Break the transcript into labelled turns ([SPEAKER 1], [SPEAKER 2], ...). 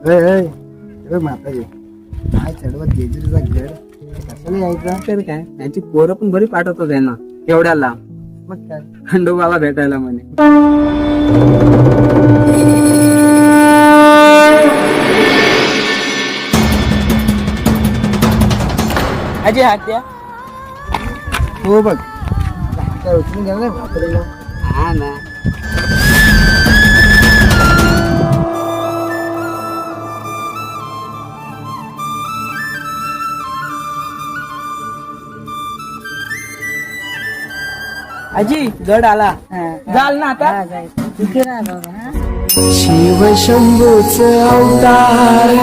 [SPEAKER 1] म्हातारी काय चढवत जेजुरीचा गड कशाला यायचा
[SPEAKER 2] तर काय त्यांची पोरं पण बरी पाठवतो त्यांना एवढ्याला
[SPEAKER 1] मग काय
[SPEAKER 2] खंडोबाला भेटायला म्हणे.
[SPEAKER 1] अजय हात द्या. हो बघ काय उचलून घ्या ना म्हातारीला.
[SPEAKER 2] हा ना.
[SPEAKER 1] आजी गड आला जाल ना आता. शिव शंभूच अवतार.